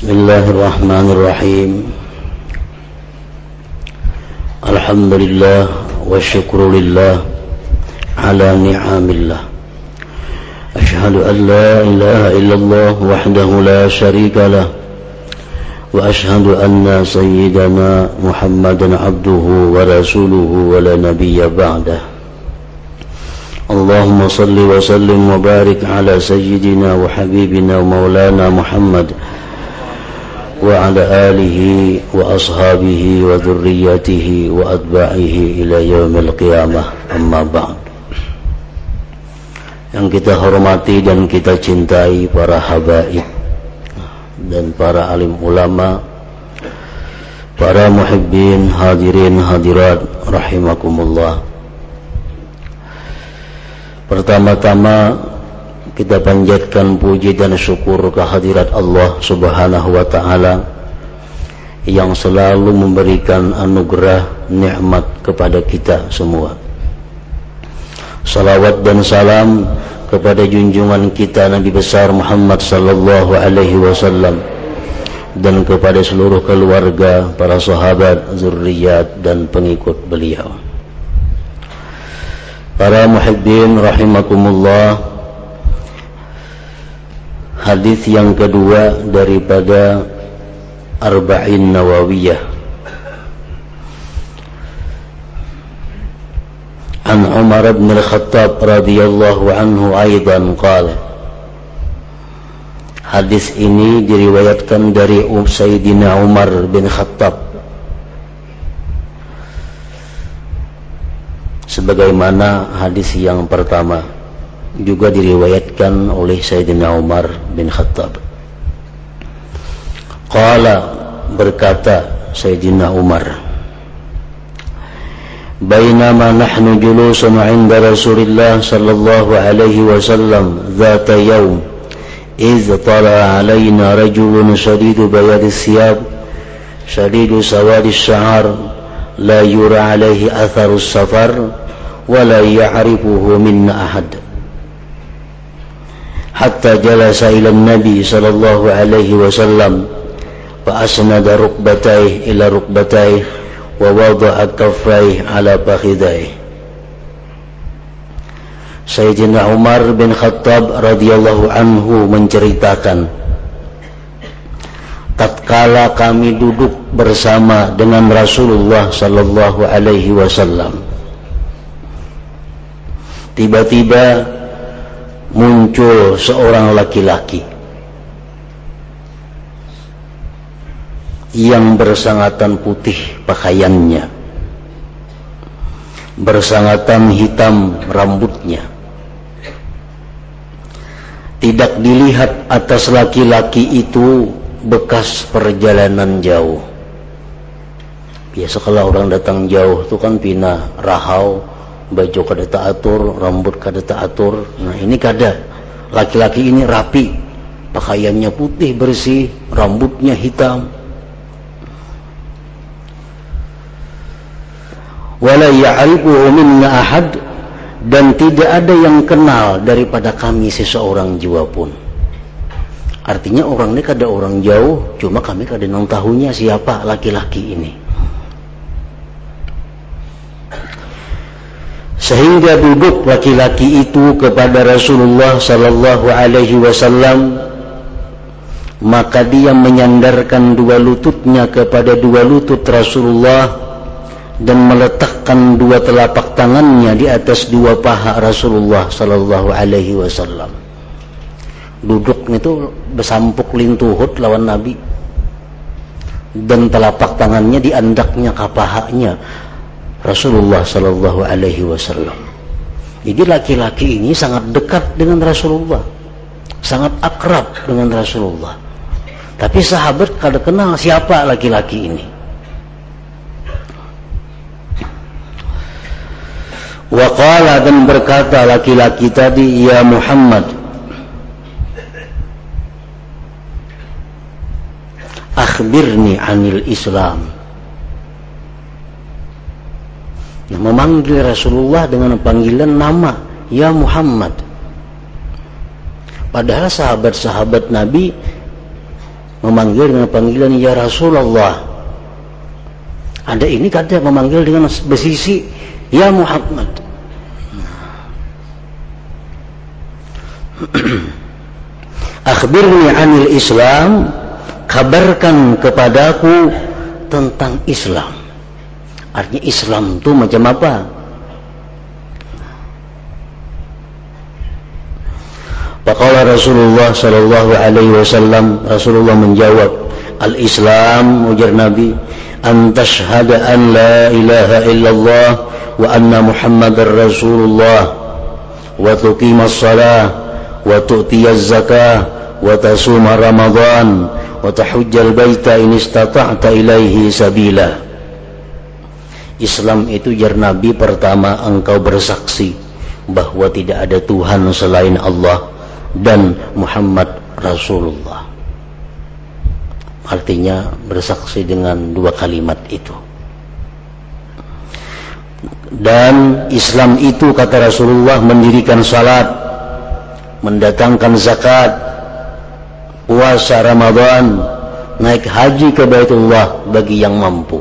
Bismillahirrahmanirrahim. Alhamdulillah wa syukrulillah ala ni'amillah. Ashhadu an la ilaha illallah wahdahu la syarika lah. Wa ashhadu anna sayyidana Muhammadan abduhu wa rasuluhu wa la nabiyya ba'dah. Allahumma salli wa sallim wa barik ala sayyidina wa habibina wa maulana Muhammad wa ala alihi wa ashabihi wa dhurriyyatihi wa atba'ihi ila yaumil qiyamah, amma ba'd. Yang kita hormati dan kita cintai para habaib dan para alim ulama, para muhibbin, hadirin hadirat rahimakumullah. Pertama-tama kita panjatkan puji dan syukur kehadirat Allah Subhanahu wa ta'ala yang selalu memberikan anugerah nikmat kepada kita semua. Salawat dan salam kepada junjungan kita Nabi besar Muhammad sallallahu alaihi wasallam dan kepada seluruh keluarga, para sahabat, zurriyat dan pengikut beliau. Para muhibbin rahimakumullah, hadis yang kedua daripada Arba'in Nawawiyah. An Umar bin Al-Khattab radhiyallahu anhu aidan qala. Hadis ini diriwayatkan dari Sayyidina Umar bin Khattab, sebagaimana hadis yang pertama juga diriwayatkan oleh Sayyidina Umar bin Khattab. Qala, berkata Sayyidina Umar, bainama nahnu julusun 'inda Rasulillah sallallahu alaihi wasallam dhata yawm iz tala 'alaina rajulun shadidu bayadis siyab shadidu sawadis sya'ar la yura 'alaihi atharus safar wa la ya'rifuhu minna ahad. Hatta jalasa ila Nabi sallallahu alaihi wasallam fa asnada rukbatayhi ila rukbatayhi wa wada'a kaffayhi ala fakhidayhi. Sayyidina Umar bin Khattab radhiyallahu anhu menceritakan, tatkala kami duduk bersama dengan Rasulullah sallallahu alaihi wasallam, tiba-tiba muncul seorang laki-laki yang bersangatan putih pakaiannya, bersangatan hitam rambutnya. Tidak dilihat atas laki-laki itu bekas perjalanan jauh. Biasa kalau orang datang jauh itu kan pina rahau, baju kada taatur, rambut kada taatur. Nah ini kada, laki-laki ini rapi, pakaiannya putih bersih, rambutnya hitam. Wala ya'rifuhu minna ahad, dan tidak ada yang kenal daripada kami seseorang jua pun. Artinya orang ini kada orang jauh, cuma kami kada nang tahunya siapa laki-laki ini. Sehingga duduk laki-laki itu kepada Rasulullah sallallahu alaihi wasallam, maka dia menyandarkan dua lututnya kepada dua lutut Rasulullah dan meletakkan dua telapak tangannya di atas dua paha Rasulullah sallallahu alaihi wasallam. Duduk itu besampuk lintuhut lawan Nabi, dan telapak tangannya di andaknya ke pahanya Rasulullah sallallahu alaihi wasallam. Jadi laki-laki ini sangat dekat dengan Rasulullah, sangat akrab dengan Rasulullah. Tapi sahabat kada kenal siapa laki-laki ini. Wa qala, dan berkata laki-laki tadi, ya Muhammad, akhbirni anil Islam. Nah, memanggil Rasulullah dengan panggilan nama, ya Muhammad. Padahal sahabat-sahabat Nabi memanggil dengan panggilan ya Rasulullah. Ada ini kata memanggil dengan bersisi ya Muhammad. Akhbirni anil Islam, kabarkan kepadaku tentang Islam. Artinya Islam itu macam apa? Faqala Rasulullah sallallahu alaihi wasallam, Rasulullah menjawab, al-Islam, ujar Nabi, an tashhada an la ilaha illallah wa anna Muhammadar Rasulullah wa tuqimas shalah wa tu'tiyaz zakah wa tasuma Ramadan wa tahujjal baita in istata'ta ilaihi sabila. Islam itu, jar Nabi, pertama engkau bersaksi bahwa tidak ada Tuhan selain Allah dan Muhammad Rasulullah. Artinya bersaksi dengan dua kalimat itu. Dan Islam itu, kata Rasulullah, mendirikan salat, mendatangkan zakat, puasa Ramadan, naik haji ke Baitullah bagi yang mampu.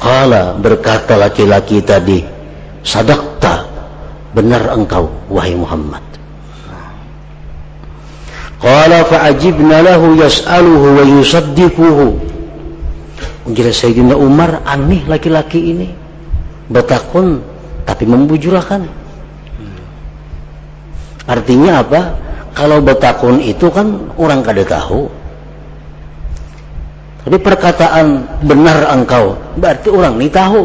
Qala, berkata laki-laki tadi, sadaqta, benar engkau wahai Muhammad. Qala fa'ajibna lahu yas'aluhu wa yusaddiquhu. Ujar Sayyidina Umar, aneh laki-laki ini, bertakun tapi membujurkan. Artinya apa? Kalau bertakun itu kan orang kada tahu. Tapi perkataan benar engkau berarti orang ini tahu.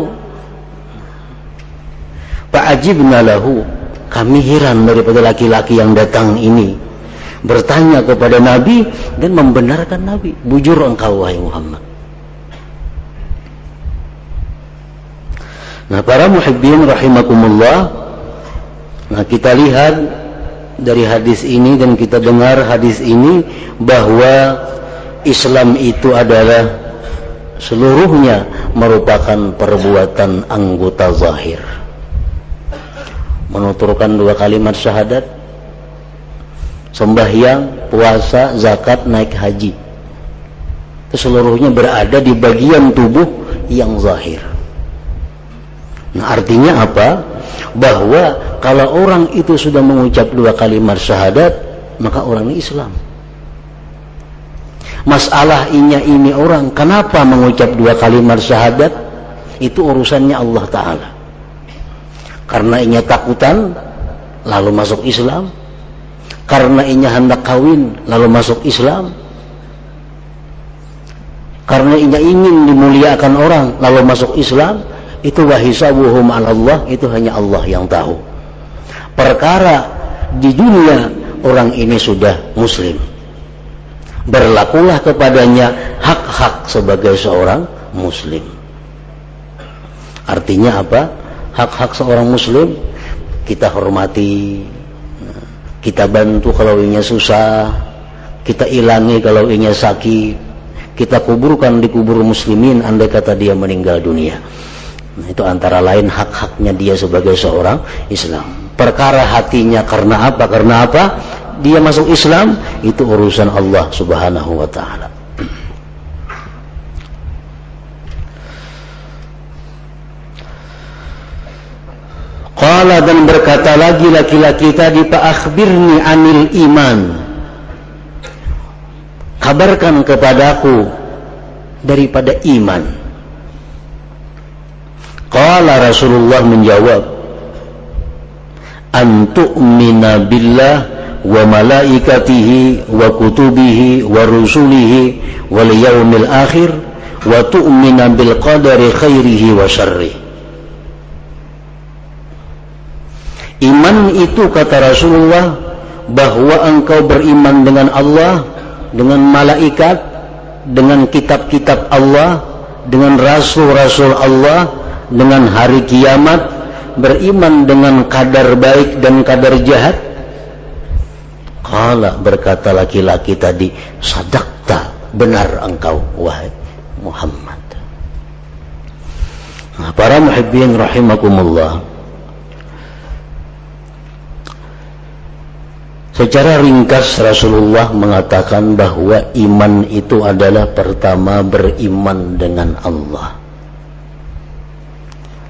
Fa'ajibna lahu, kami heran daripada laki-laki yang datang ini, bertanya kepada Nabi dan membenarkan Nabi. Bujur engkau wahai Muhammad. Nah, para muhibbin rahimakumullah, nah kita lihat dari hadis ini dan kita dengar hadis ini bahwa Islam itu adalah seluruhnya merupakan perbuatan anggota zahir. Menuturkan dua kalimat syahadat, sembahyang, puasa, zakat, naik haji, itu seluruhnya berada di bagian tubuh yang zahir. Nah, artinya apa? Bahwa kalau orang itu sudah mengucap dua kalimat syahadat, maka orang ini Islam. Masalah ini orang kenapa mengucap dua kalimat syahadat, itu urusannya Allah Ta'ala. Karena inya takutan lalu masuk Islam, karena inya hendak kawin lalu masuk Islam, karena inya ingin dimuliakan orang lalu masuk Islam, itu wahisabuhum 'ala Allah, itu hanya Allah yang tahu. Perkara di dunia orang ini sudah muslim, berlakulah kepadanya hak-hak sebagai seorang muslim. Artinya apa? Hak-hak seorang muslim kita hormati, kita bantu kalau inya susah, kita ilangi kalau inya sakit, kita kuburkan di kubur muslimin andai kata dia meninggal dunia. Nah, itu antara lain hak-haknya dia sebagai seorang Islam. Perkara hatinya karena apa? Karena apa? Dia masuk Islam, itu urusan Allah Subhanahu wa ta'ala. Qala, dan berkata lagi laki-laki tadi, fa akhbirni anil iman, kabarkan kepadaku daripada iman. Qala, Rasulullah menjawab, an tu'mina billah wa malaikatihi wa kutubihi wa rusulihi wal yaumil akhir wa tu'mina bil qadari khairihi wa syarrih. Iman itu, kata Rasulullah, bahwa engkau beriman dengan Allah, dengan malaikat, dengan kitab-kitab Allah, dengan rasul-rasul Allah, dengan hari kiamat, beriman dengan kadar baik dan kadar jahat. Qala, berkata laki-laki tadi, sadaqta, benar engkau wahai Muhammad. Nah, para muhibbin rahimakumullah, Secara ringkas Rasulullah mengatakan bahwa iman itu adalah pertama beriman dengan Allah.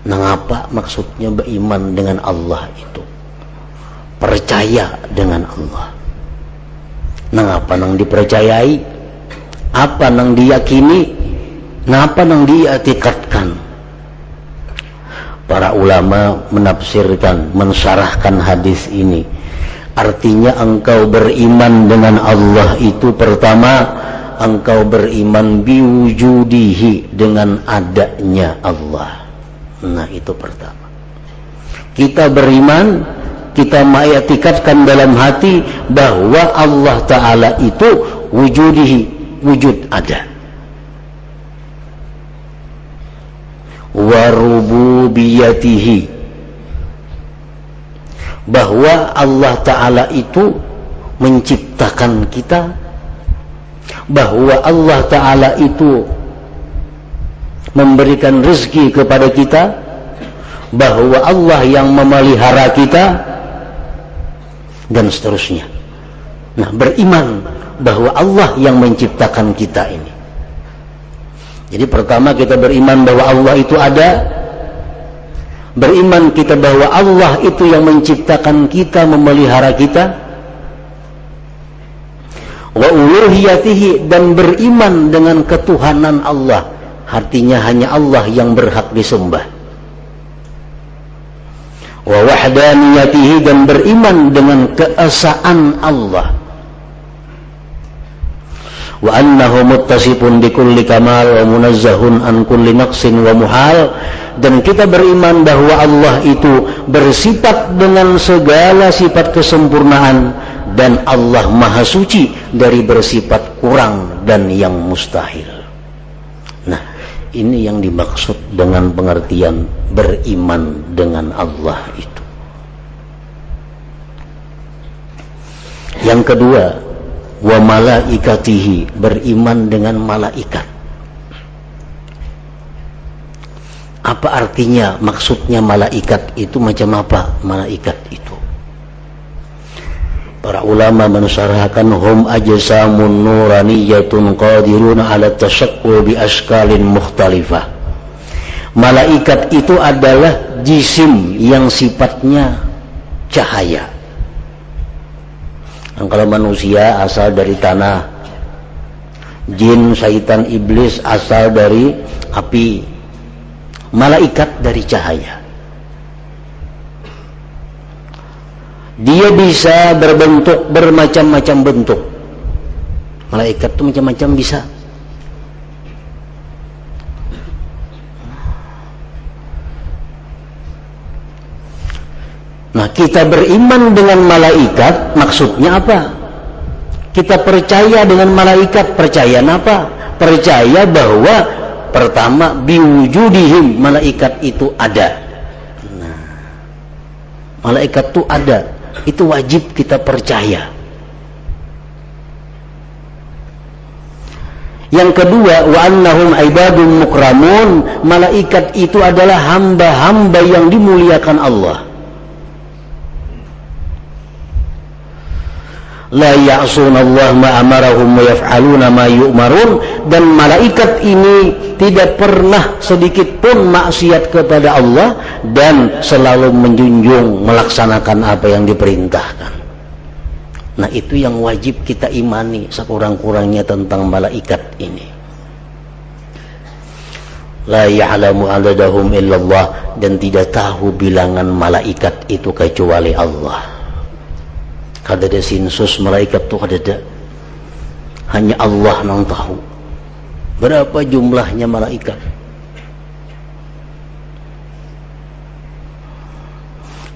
Nah, apa maksudnya beriman dengan Allah itu? Percaya dengan Allah. Nah, apa nang dipercayai? Apa nang diyakini? Nah, apa nang diiktikadkan? Para ulama menafsirkan, mensyarahkan hadis ini. Artinya engkau beriman dengan Allah itu pertama, engkau beriman biwujudihi, dengan adanya Allah. Nah, itu pertama. Kita beriman, kita mengiktikadkan dalam hati bahwa Allah Ta'ala itu wujudihi, wujud ada. Wa rububiyatihi, bahwa Allah Ta'ala itu menciptakan kita, bahwa Allah Ta'ala itu memberikan rezeki kepada kita, bahwa Allah yang memelihara kita, dan seterusnya. Nah, beriman bahwa Allah yang menciptakan kita ini. Jadi pertama kita beriman bahwa Allah itu ada. Beriman kita bahwa Allah itu yang menciptakan kita, memelihara kita. Wa uluhiyatihi, dan beriman dengan ketuhanan Allah. Artinya hanya Allah yang berhak disembah. Wa wahdaniyatihi, dan beriman dengan keesaan Allah. Wa annahu muttasifun bikulli kamal wa munazzahun an kulli naqsin wa muhal, dan kita beriman bahwa Allah itu bersifat dengan segala sifat kesempurnaan, dan Allah maha suci dari bersifat kurang dan yang mustahil. Nah, ini yang dimaksud dengan pengertian beriman dengan Allah itu. Yang kedua, wa malaikatihi, beriman dengan malaikat. Apa artinya, maksudnya malaikat itu macam apa? Malaikat itu, para ulama mensyarahkan, hum ajsamun nuraniyatun qadiruna ala tashaqqul bi askalin mukhtalifah. Malaikat itu adalah jisim yang sifatnya cahaya. Kalau manusia asal dari tanah, jin, syaitan, iblis asal dari api, malaikat dari cahaya. Dia bisa berbentuk bermacam-macam bentuk. Malaikat itu macam-macam bisa. Nah, kita beriman dengan malaikat maksudnya apa? Kita percaya dengan malaikat, percaya apa? Percaya bahwa pertama biwujudihim, malaikat itu ada. Nah, malaikat itu ada, itu wajib kita percaya. Yang kedua, wa annahum ibadun mukramun, malaikat itu adalah hamba-hamba yang dimuliakan Allah. La ya'sunallaha ma amarahum wa yaf'aluna ma yu'marun, dan malaikat ini tidak pernah sedikit pun maksiat kepada Allah dan selalu menjunjung melaksanakan apa yang diperintahkan. Nah, itu yang wajib kita imani sekurang-kurangnya tentang malaikat ini. La ya'lamu adadahum illallah, dan tidak tahu bilangan malaikat itu kecuali Allah. Kada ada sensus malaikat tuh, kada ada. Hanya Allah yang tahu berapa jumlahnya malaikat.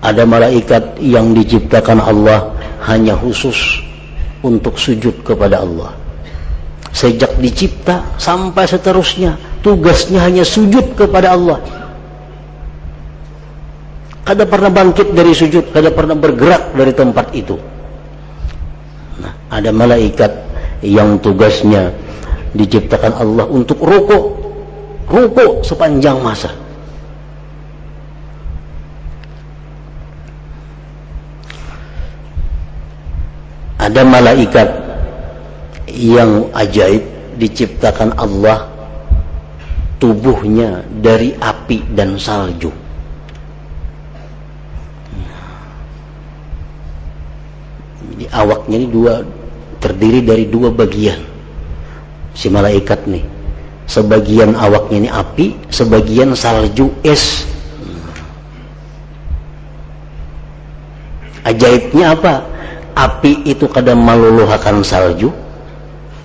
Ada malaikat yang diciptakan Allah hanya khusus untuk sujud kepada Allah. Sejak dicipta sampai seterusnya, tugasnya hanya sujud kepada Allah. Kada pernah bangkit dari sujud, kada pernah bergerak dari tempat itu. Nah, ada malaikat yang tugasnya diciptakan Allah untuk rukuk sepanjang masa. Ada malaikat yang ajaib diciptakan Allah, tubuhnya dari api dan salju. Jadi awaknya ini terdiri dari dua bagian. Si malaikat nih, sebagian awaknya ini api, sebagian salju es. Ajaibnya apa? Api itu kadang meluluhkan salju,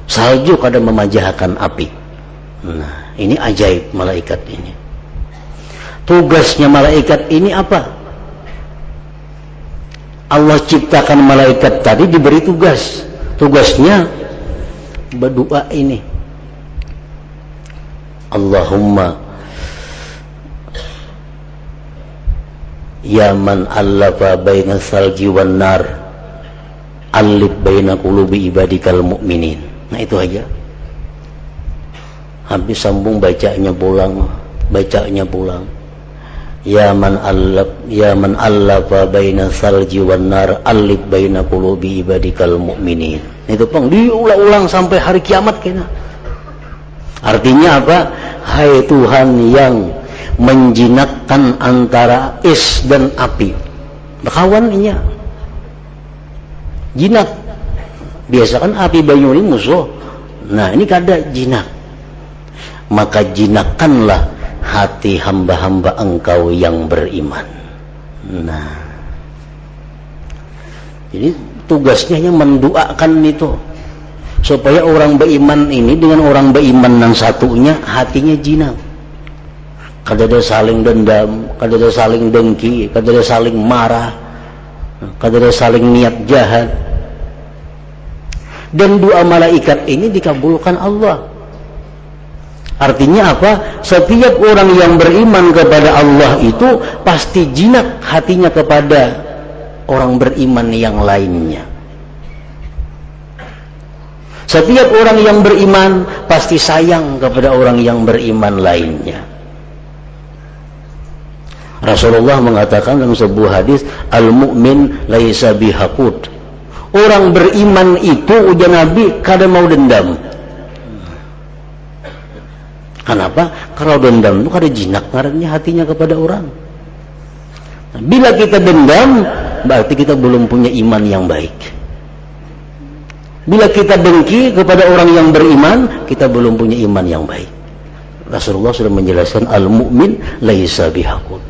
salju kadang memajahkan api. Nah, ini ajaib malaikat ini. Tugasnya malaikat ini apa? Allah ciptakan malaikat tadi diberi tugas. Tugasnya berdoa ini. Allahumma ya man allafa baina salji wan nar, alif baina qulubi ibadikal mu'minin. Nah itu aja. Habis sambung bacanya pulang. Ya man allafa baina salji wan nar, alif baina qulubi ibadikal mu'minin. Itu pang diulang-ulang sampai hari kiamat kena. Artinya apa? Hai Tuhan yang menjinakkan antara es dan api. Kawan inya. Jinak. Biasa kan api banyu ini musuh. Nah, ini kada jinak. Maka jinakkanlah hati hamba-hamba Engkau yang beriman. Nah. Jadi tugasnya yang mendoakan itu supaya orang beriman ini dengan orang beriman yang satunya hatinya jinak. Kada ada saling dendam, kada ada saling dengki, kada ada saling marah, kada ada saling niat jahat. Dan doa malaikat ini dikabulkan Allah. Artinya apa? Setiap orang yang beriman kepada Allah itu pasti jinak hatinya kepada orang beriman yang lainnya. Setiap orang yang beriman pasti sayang kepada orang yang beriman lainnya. Rasulullah mengatakan dalam sebuah hadis, al-mu'min laisa bihaqud. Orang beriman itu, ujar Nabi, kada mau dendam. Kenapa? Kalau dendam itu kada jinak ngarannya hatinya kepada orang. Bila kita dendam, berarti kita belum punya iman yang baik. Bila kita dengki kepada orang yang beriman, kita belum punya iman yang baik. Rasulullah sudah menjelaskan al-mu'min laisa bihaqud.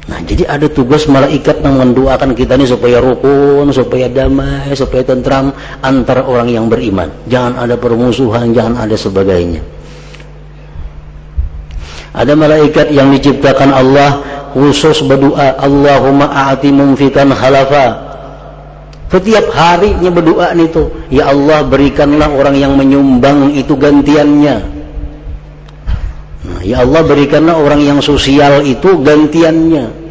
Nah, jadi ada tugas malaikat yang mendoakan kita ini supaya rukun, supaya damai, supaya tentram antara orang yang beriman. Jangan ada permusuhan, jangan ada sebagainya. Ada malaikat yang diciptakan Allah khusus berdoa, Allahumma a'ti mumfikan khalafa. Setiap harinya berdoa itu, ya Allah berikanlah orang yang menyumbang itu gantiannya. Nah, ya Allah berikanlah orang yang sosial itu gantiannya.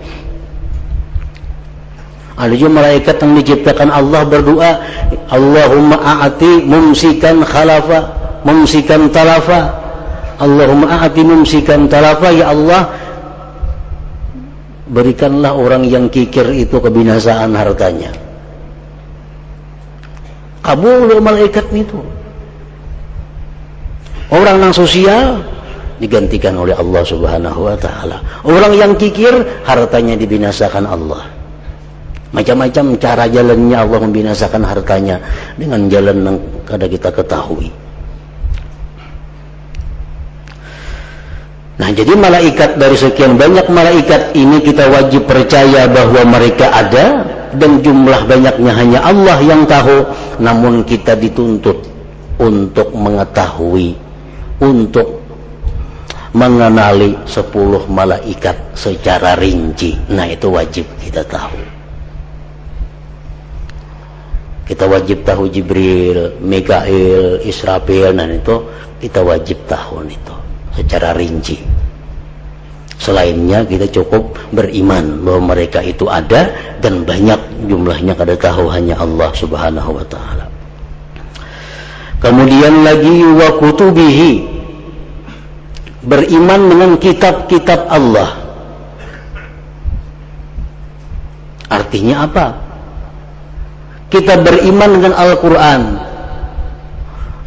Ada juga malaikat yang diciptakan Allah berdoa, Allahumma a'ti mumsikan khalafa, mumsikan talafa. Allahumma a'ti mumsikan talafa, ya Allah berikanlah orang yang kikir itu kebinasaan hartanya. Kabul malaikat itu. Orang yang sosial digantikan oleh Allah Subhanahu wa taala. Orang yang kikir hartanya dibinasakan Allah. Macam-macam cara jalannya Allah membinasakan hartanya dengan jalan yang kada kita ketahui. Nah, jadi malaikat dari sekian banyak malaikat ini kita wajib percaya bahwa mereka ada dan jumlah banyaknya hanya Allah yang tahu. Namun kita dituntut untuk mengetahui, untuk mengenali 10 malaikat secara rinci. Nah, itu wajib kita tahu. Kita wajib tahu Jibril, Mikail, Israfil, dan itu kita wajib tahu itu secara rinci. Selainnya kita cukup beriman bahwa mereka itu ada dan banyak jumlahnya, kada tahu hanya Allah Subhanahu wa taala. Kemudian lagi wa kutubihi, beriman dengan kitab-kitab Allah. Artinya apa? kita beriman dengan Al-Quran.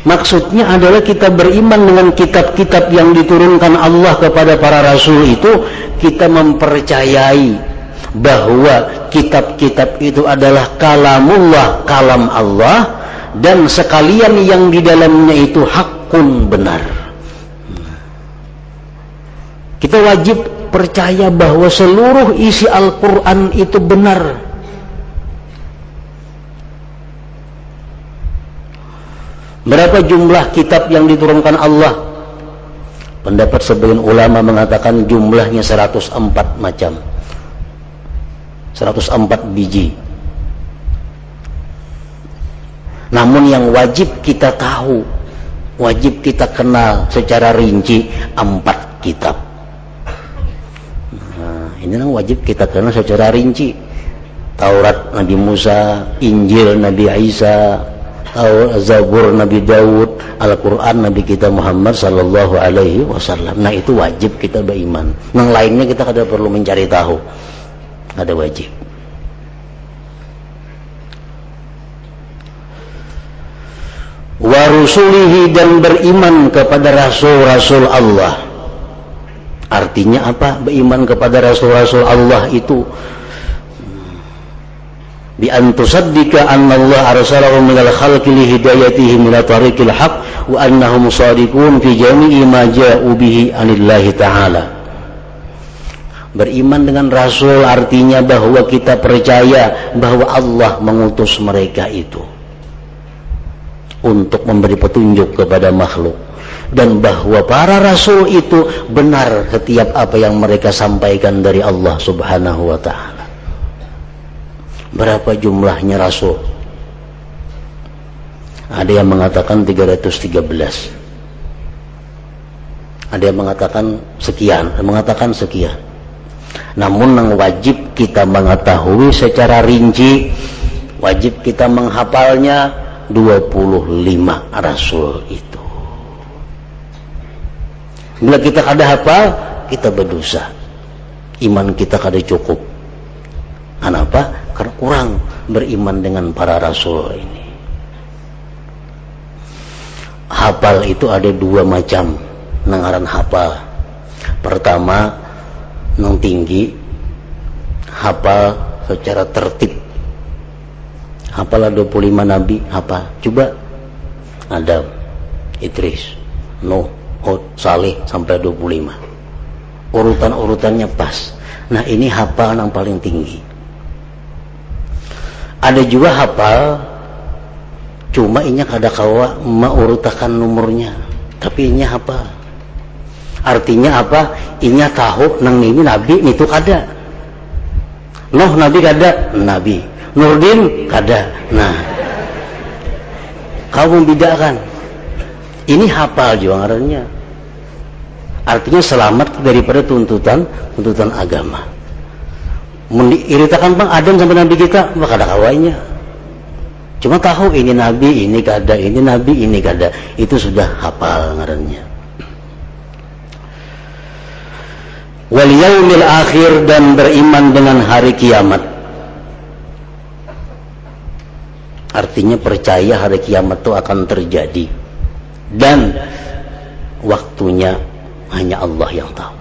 Maksudnya adalah kita beriman dengan kitab-kitab yang diturunkan Allah kepada para rasul itu, kita mempercayai bahwa kitab-kitab itu adalah kalamullah, kalam Allah, dan sekalian yang di dalamnya itu hakun, benar. Kita wajib percaya bahwa seluruh isi Al-Quran itu benar. Berapa jumlah kitab yang diturunkan Allah? Pendapat sebagian ulama mengatakan jumlahnya 104 macam, 104 biji. Namun yang wajib kita tahu, wajib kita kenal secara rinci 4 kitab. Nah, ini yang wajib kita kenal secara rinci. Taurat Nabi Musa, Injil Nabi Isa, Zabur Nabi Daud, Al-Quran Nabi kita Muhammad sallallahu alaihi wasallam. Nah, itu wajib kita beriman. Yang lainnya kita kada perlu mencari tahu, ada wajib. Wa rusulihi, dan beriman kepada rasul-rasul Allah. Artinya apa? Beriman kepada rasul-rasul Allah itu bi an tusaddika anna Allah arsalahu minal khalqi li hidayatihim ila tariqil haq wa annahum shadiqun fi jami'i ma ja'u bihi anillahi ta'ala. Beriman dengan rasul artinya bahwa kita percaya bahwa Allah mengutus mereka itu untuk memberi petunjuk kepada makhluk, dan bahwa para rasul itu benar setiap apa yang mereka sampaikan dari Allah Subhanahu wa ta'ala. Berapa jumlahnya rasul? Ada yang mengatakan 313, ada yang mengatakan sekian, Namun yang wajib kita mengetahui secara rinci, wajib kita menghafalnya 25 rasul itu. Bila kita kada hafal, kita berdosa, iman kita kada cukup. Kenapa? Karena kurang beriman dengan para rasul ini. Hafal itu ada 2 macam ngaran hafal. Pertama, nang tinggi, hafal secara tertib. Hafal 25 nabi, hafal. Coba Adam, Idris, Nuh, Hud, Saleh sampai 25. Urutan-urutannya pas. Nah, ini hafal yang paling tinggi. Ada juga hafal cuma inya kada kawa maurutakan nomornya, tapi inya hafal. Artinya apa? Inya tahu nang ini nabi itu kada. Nuh nabi kada, nabi. Nurdin kada. Nah, kau membedakan. Ini hafal juga ngarannya. Artinya selamat daripada tuntutan agama. Iritakan bang Adam sampai nabi kita, maka ada kawainya. Cuma tahu ini nabi, ini kada, ini nabi, ini kada. Itu sudah hafal ngarannya. Wal yaumil akhir, dan beriman dengan hari kiamat. Artinya percaya hari kiamat itu akan terjadi, dan waktunya hanya Allah yang tahu.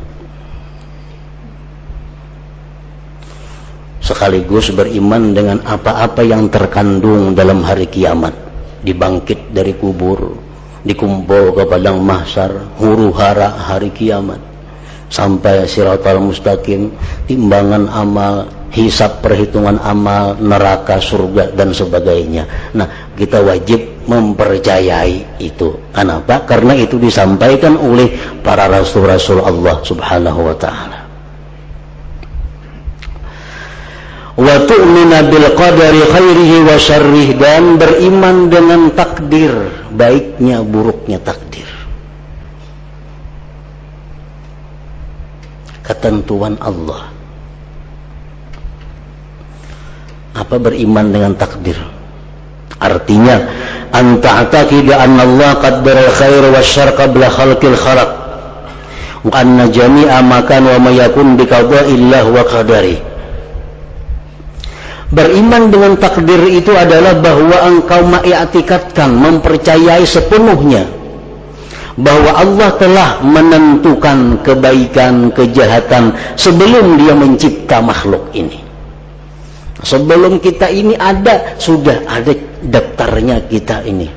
Sekaligus beriman dengan apa-apa yang terkandung dalam hari kiamat, dibangkit dari kubur, dikumpul ke padang mahsyar, huru hara hari kiamat, sampai siratal mustaqim, timbangan amal, hisab perhitungan amal, neraka, surga, dan sebagainya. Nah, kita wajib mempercayai itu. Kenapa? Karena itu disampaikan oleh para rasul-rasul Allah Subhanahu wa ta'ala. Wa tu'mina bil qadari khairihi wa syarrih, dan beriman dengan takdir, baiknya buruknya takdir, ketentuan Allah. Apa beriman dengan takdir? Artinya anta ta'taqida anna Allah qaddara al-khair wa syarr qabla khalqil khalaq wa anna jami'a ma kana wa ma yakun bi qada'illah wa qadari. Beriman dengan takdir itu adalah bahwa engkau mengiktikadkan, mempercayai sepenuhnya bahwa Allah telah menentukan kebaikan, kejahatan sebelum Dia mencipta makhluk ini. Sebelum kita ini ada, sudah ada daftarnya kita ini.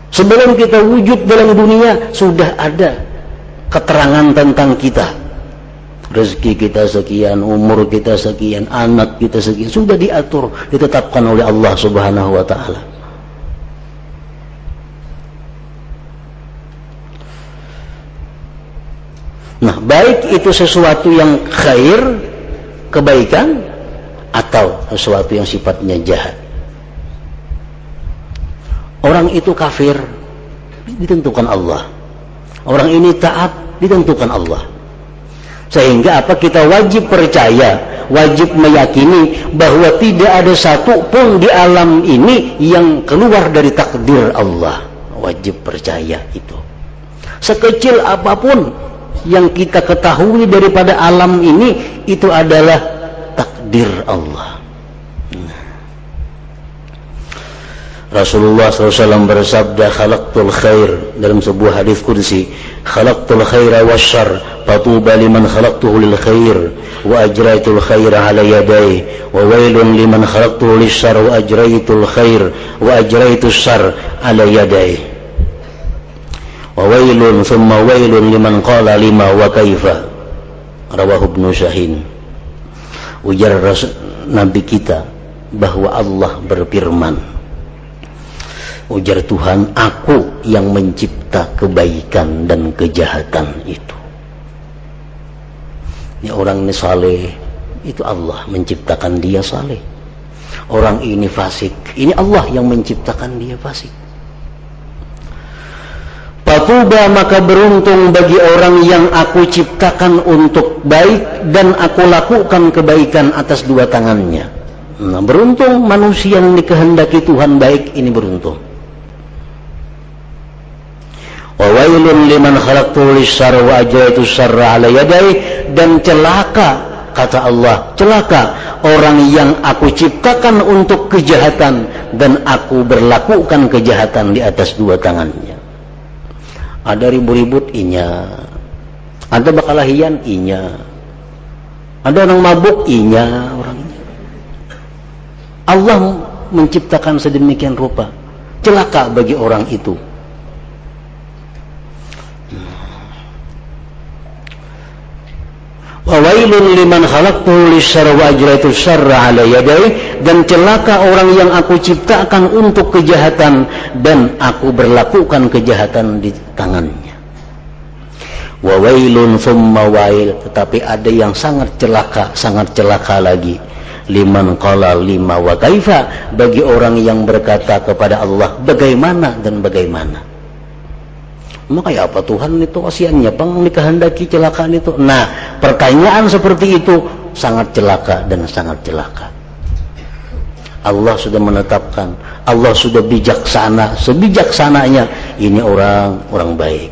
Sebelum kita wujud dalam dunia, sudah ada keterangan tentang kita. Rezeki kita sekian, umur kita sekian, anak kita sekian, sudah diatur, ditetapkan oleh Allah Subhanahu wa ta'ala. Nah, baik itu sesuatu yang khair, kebaikan, atau sesuatu yang sifatnya jahat. Orang itu kafir, ditentukan Allah. Orang ini taat, ditentukan Allah. Sehingga apa? Kita wajib percaya, wajib meyakini bahwa tidak ada satu pun di alam ini yang keluar dari takdir Allah. Wajib percaya itu. Sekecil apapun yang kita ketahui daripada alam ini, itu adalah takdir Allah. Rasulullah SAW bersabda, khalaqtul khair, dalam sebuah hadis qudsi, khalaqtul khaira wasyarr, fatuba liman khalaqtuhu lil khair wa ajraitul khaira ala yadai, wa wailun liman khalaqtuhu lisyarr wa ajraitul khair wa ajraitus syarr ala yadai, wa wailun thumma wailun liman qala lima wa kaifa. Rawahu Ibnu Syahin. Ujar Nabi kita bahwa Allah berfirman, ujar Tuhan, aku yang mencipta kebaikan dan kejahatan itu. Ini orang ini saleh, itu Allah menciptakan dia saleh. Orang ini fasik, ini Allah yang menciptakan dia fasik. Fatuba, maka beruntung bagi orang yang aku ciptakan untuk baik dan aku lakukan kebaikan atas dua tangannya. Nah, beruntung manusia yang dikehendaki Tuhan baik, ini beruntung. Wa wailun liman khalaqtuhu lisyarr wa ajraitu syarra ala yadai, dan celaka, kata Allah, celaka orang yang aku ciptakan untuk kejahatan dan aku berlakukan kejahatan di atas dua tangannya. Ada ribut-ribut, inya. Ada bakalahian, inya. Ada orang mabuk, inya orangnya. Allah menciptakan sedemikian rupa. Celaka bagi orang itu. Wa wailun liman khalaqtuhu lisyarr wa ajraitu syarra ala yadai, dan celaka orang yang aku ciptakan untuk kejahatan dan aku berlakukan kejahatan di tangannya. Wa wailun thumma wail, tetapi ada yang sangat celaka lagi, liman qala lima wa kaifa, bagi orang yang berkata kepada Allah bagaimana dan bagaimana. Maka ya apa Tuhan itu kasihannya bang dikehendaki celakaan itu. Nah, pertanyaan seperti itu sangat celaka dan sangat celaka. Allah sudah menetapkan, Allah sudah bijaksana, sebijaksananya ini orang baik,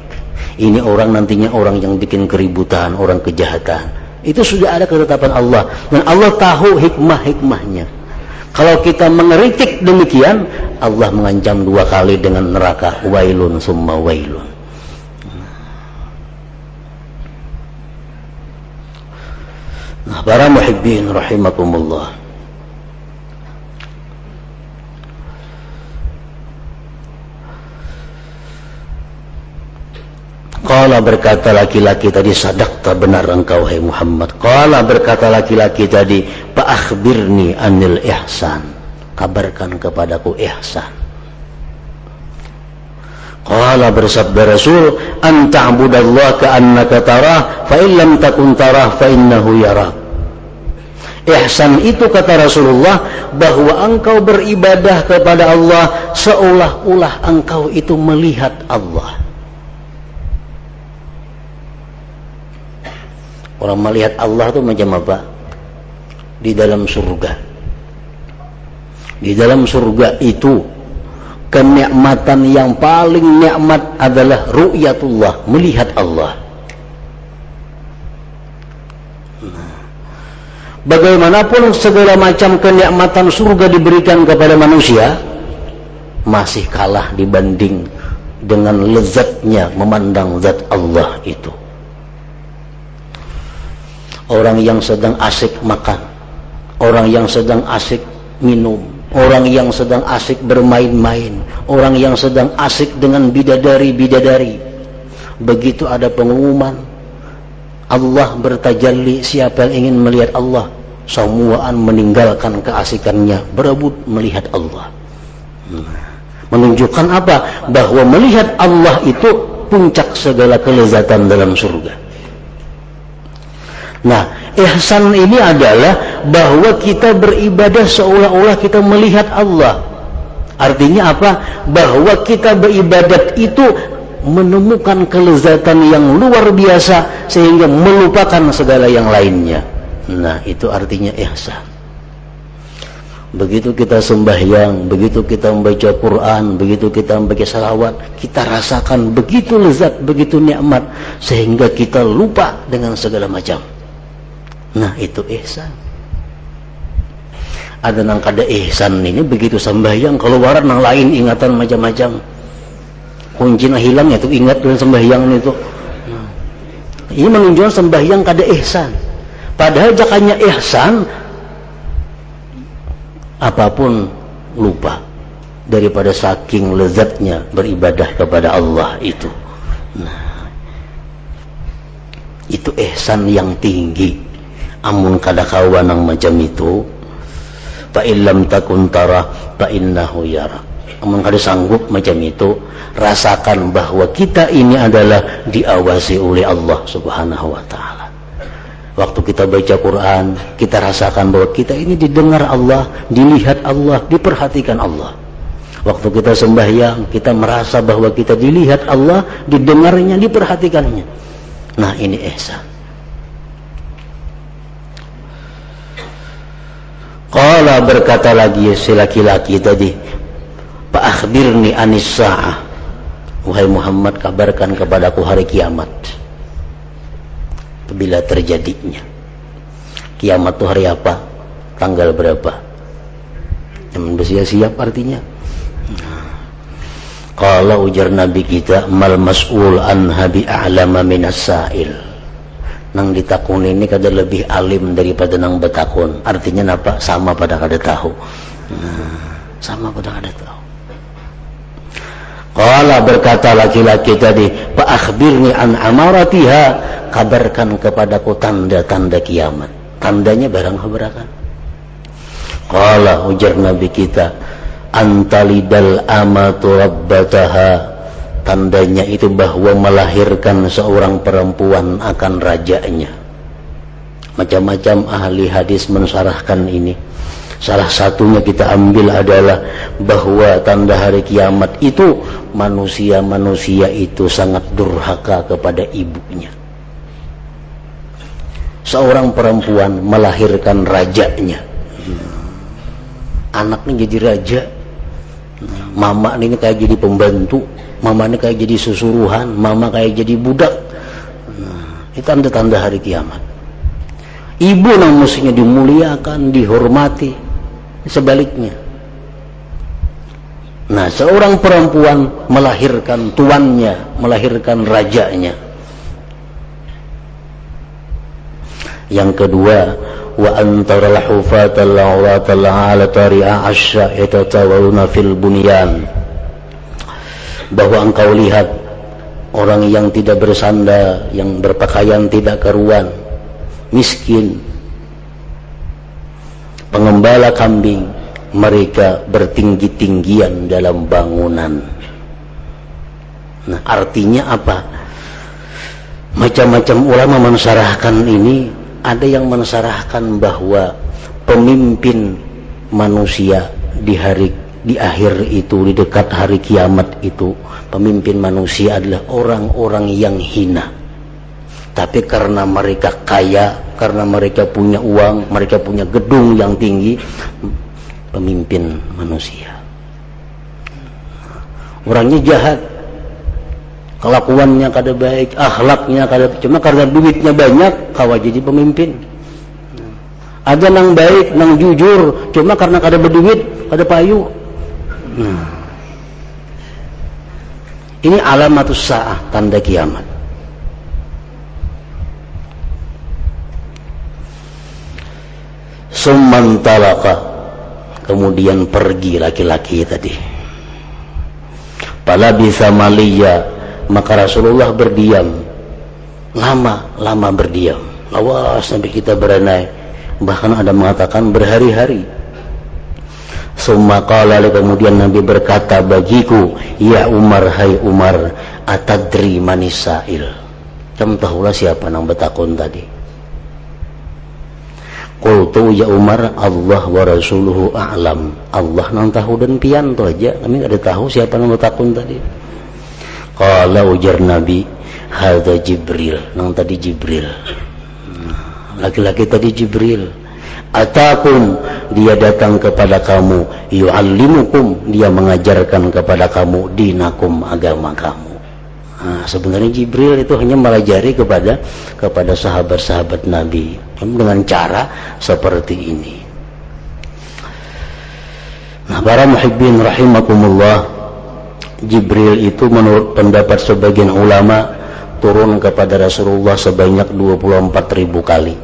ini orang nantinya orang yang bikin keributan, orang kejahatan. Itu sudah ada ketetapan Allah, dan Allah tahu hikmah-hikmahnya. Kalau kita mengeritik demikian, Allah mengancam dua kali dengan neraka, wailun summa wailun. Nah, para muhibbin rahimakumullah, qala, berkata laki-laki tadi, sadaqta, benar engkau hai Muhammad. Qala, berkata laki-laki tadi, fa akhbirni anil ihsan, kabarkan kepadaku ihsan. Qala, bersabda Rasul, an ta'budallaha ka'annaka tarah, fa in lam takun tarah fa innahu yarak. Ihsan itu, kata Rasulullah, bahwa engkau beribadah kepada Allah seolah-olah engkau itu melihat Allah. Orang melihat Allah itu macam apa? Di dalam surga. Di dalam surga itu kenikmatan yang paling nikmat adalah ru'yatullah, melihat Allah. Bagaimanapun segala macam kenikmatan surga diberikan kepada manusia, masih kalah dibanding dengan lezatnya memandang zat Allah itu. Orang yang sedang asik makan, orang yang sedang asik minum, orang yang sedang asik bermain-main, orang yang sedang asik dengan bidadari-bidadari, begitu ada pengumuman Allah bertajalli, siapa yang ingin melihat Allah, semuaan meninggalkan keasikannya berebut melihat Allah. Menunjukkan apa? Bahwa melihat Allah itu puncak segala kelezatan dalam surga. Nah, ihsan ini adalah bahwa kita beribadah seolah-olah kita melihat Allah. Artinya apa? Bahwa kita beribadat itu menemukan kelezatan yang luar biasa sehingga melupakan segala yang lainnya. Nah, itu artinya ihsan. Begitu kita sembahyang, begitu kita membaca Quran, begitu kita membaca salawat, kita rasakan begitu lezat, begitu nikmat sehingga kita lupa dengan segala macam. Nah, itu ihsan. Ada nang kada ihsan ini begitu sembahyang keluaran nang lain ingatan macam-macam. Kuncinya hilang itu ingat dengan sembahyang itu. Ini menunjukkan sembahyang kada ihsan. Padahal jakanya ihsan apapun lupa daripada saking lezatnya beribadah kepada Allah itu. Nah, itu ihsan yang tinggi. Amun kada kawan yang macam itu, fa illam takun tara fa innahu yara. Amun kada sanggup macam itu, rasakan bahwa kita ini adalah diawasi oleh Allah Subhanahu wa taala. Waktu kita baca Quran, kita rasakan bahwa kita ini didengar Allah, dilihat Allah, diperhatikan Allah. Waktu kita sembahyang, kita merasa bahwa kita dilihat Allah, didengarnya, diperhatikannya. Nah, ini ihsan. Qala, berkata lagi si laki-laki tadi, fa akhbirni anis sa'ah. Wahai Muhammad, kabarkan kepadaku hari kiamat. Bila terjadinya kiamat itu hari apa, tanggal berapa, yang bersiap-siap artinya. Kalau ujar Nabi kita, mal mas'ul anha bi a'lama minas sa'il. Nang ditakun ini kada lebih alim daripada nang betakun. Artinya apa? Sama pada kada tahu. Sama pada kada tahu. Qala, berkata laki-laki tadi, fa akhbirni an amaratiha, kabarkan kepadaku tanda-tanda kiamat. Tandanya barang berapa? Qala, ujar Nabi kita, antalidal amatu rabbataha. Tandanya itu bahwa melahirkan seorang perempuan akan rajanya. Macam-macam ahli hadis mensyarahkan ini. Salah satunya kita ambil adalah bahwa tanda hari kiamat itu manusia-manusia itu sangat durhaka kepada ibunya. Seorang perempuan melahirkan rajanya. Anaknya jadi raja. Mama ini kayak jadi pembantu, mama ini kayak jadi susuruhan, mama kayak jadi budak. Itu tanda-tanda hari kiamat. Ibu yang mestinya dimuliakan, dihormati, sebaliknya. Nah, seorang perempuan melahirkan tuannya, melahirkan rajanya. Yang kedua, wa antara al-hufatal awratal 'alata ri'a asya yatatawawuna fil bunyan. Bahwa engkau lihat orang yang tidak bersandar, yang berpakaian tidak karuan, miskin, pengembala kambing, mereka bertinggi-tinggian dalam bangunan. Nah, artinya apa? Macam-macam ulama mensyarahkan ini. Ada yang mensyarahkan bahwa pemimpin manusia di akhir itu, di dekat hari kiamat itu, pemimpin manusia adalah orang-orang yang hina. Tapi karena mereka kaya, karena mereka punya uang, mereka punya gedung yang tinggi, pemimpin manusia. Orangnya jahat, kelakuannya kada baik, akhlaknya kada, cuma karena duitnya banyak kawa jadi pemimpin. Ada nang baik, nang jujur, cuma karena kada berduit, kada payu. Ini alamatus sa'ah, tanda kiamat. Summan talaka, kemudian pergi laki-laki tadi. Pala bisa maliya, maka Rasulullah berdiam. Lama berdiam. Lawas sampai kita beranai. Bahkan ada mengatakan berhari-hari. Summa qala, kemudian Nabi berkata bagiku, ya Umar, hai Umar, atadri manisail. Kamu tahulah siapa nang betakun tadi? Qultu ya Umar, Allah wa rasuluhu a'lam. Allah nang tahu dan pian tu aja. Kami ada tahu siapa nang betakun tadi. Qala, ujar Nabi, hadza Jibril. Nang tadi Jibril. Laki-laki tadi Jibril. Atakum, dia datang kepada kamu, yu'allimukum, dia mengajarkan kepada kamu dinakum, agama kamu. Sebenarnya Jibril itu hanya melajari kepada sahabat-sahabat Nabi dengan cara seperti ini. Nah, para muhibbin rahimakumullah, Jibril itu menurut pendapat sebagian ulama turun kepada Rasulullah sebanyak 24.000 kali.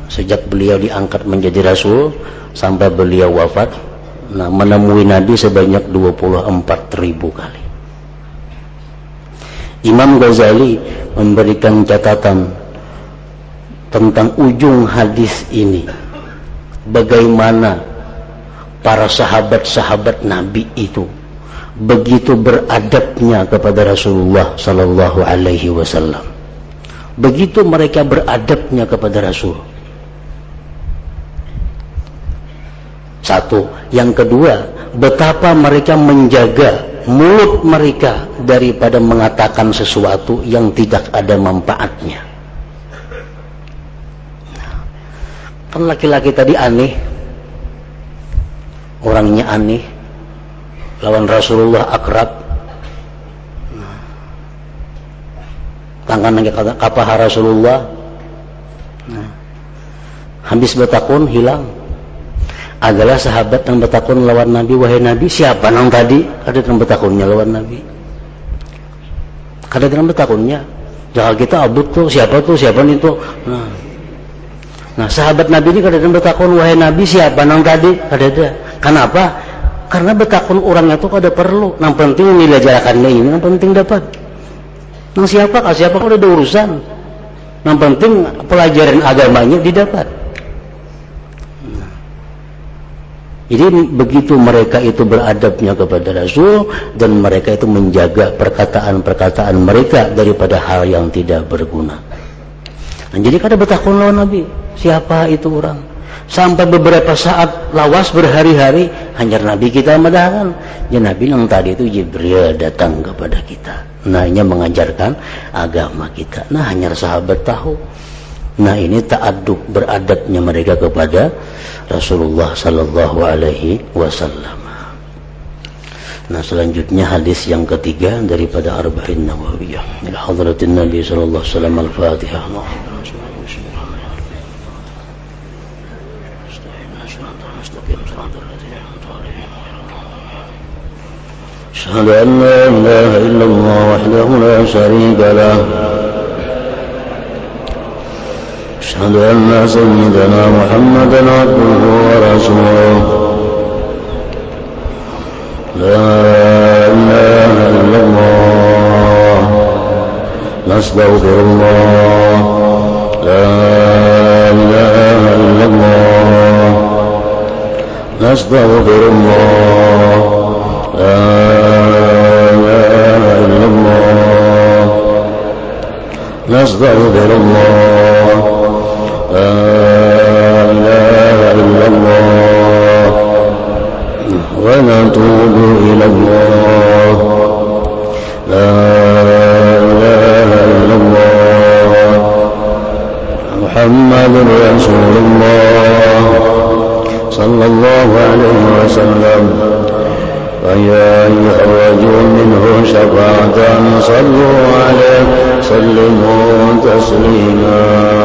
Sejak beliau diangkat menjadi Rasul sampai beliau wafat, nah, menemui Nabi sebanyak 24.000 kali. Imam Ghazali memberikan catatan tentang ujung hadis ini, bagaimana para sahabat-sahabat Nabi itu begitu beradabnya kepada Rasulullah sallallahu alaihi wasallam. Begitu mereka beradabnya kepada Rasul. Satu, yang kedua, betapa mereka menjaga mulut mereka daripada mengatakan sesuatu yang tidak ada manfaatnya. Kan laki-laki tadi aneh, orangnya aneh, lawan Rasulullah akrab, tangan kapah Rasulullah, habis betakun hilang. Adalah sahabat yang betakun lawan Nabi, wahai Nabi, siapa nang tadi? Ada yang betakunnya lawan Nabi. Ada yang betakunnya. Jangan kita abut tuh, siapa itu? Nah, sahabat Nabi ini kada yang betakun, wahai Nabi, siapa nang tadi? Ada. Kenapa? Karena betakun orangnya itu kada perlu. Yang penting nilai jarakannya ini, yang penting dapat. Nang siapa kada ada urusan. Yang penting pelajaran agamanya didapat. Jadi begitu mereka itu beradabnya kepada Rasul, dan mereka itu menjaga perkataan-perkataan mereka daripada hal yang tidak berguna. Nah, jadi kada betakun lawan Nabi, siapa itu orang? Sampai beberapa saat lawas berhari-hari hanya Nabi kita madahan. Ya Nabi yang tadi itu Jibril datang kepada kita. Nah, ini mengajarkan agama kita. Nah, hanya sahabat tahu. Nah, ini ta'addub, beradabnya mereka kepada Rasulullah sallallahu alaihi wasallam. Nah, selanjutnya hadis yang ketiga daripada Arba'in Nawawiyah. Ila hadratin Nabi sallallahu alaihi wasallam, Al-Fatihah. Asyhadu an la ilaha illallah wahdahu la syarika lah. أشهد أن سيدنا محمدا عبده ورسوله لا إله إلا الله نستغفر الله لا إله إلا الله نستغفر الله لا إله إلا الله نستغفر الله لا إله إلا الله ونتوب إلى الله لا إله إلا الله محمد رسول الله صلى الله عليه وسلم فيا أيها الرجل منه شفاعة صلوا عليه سلموا تسليما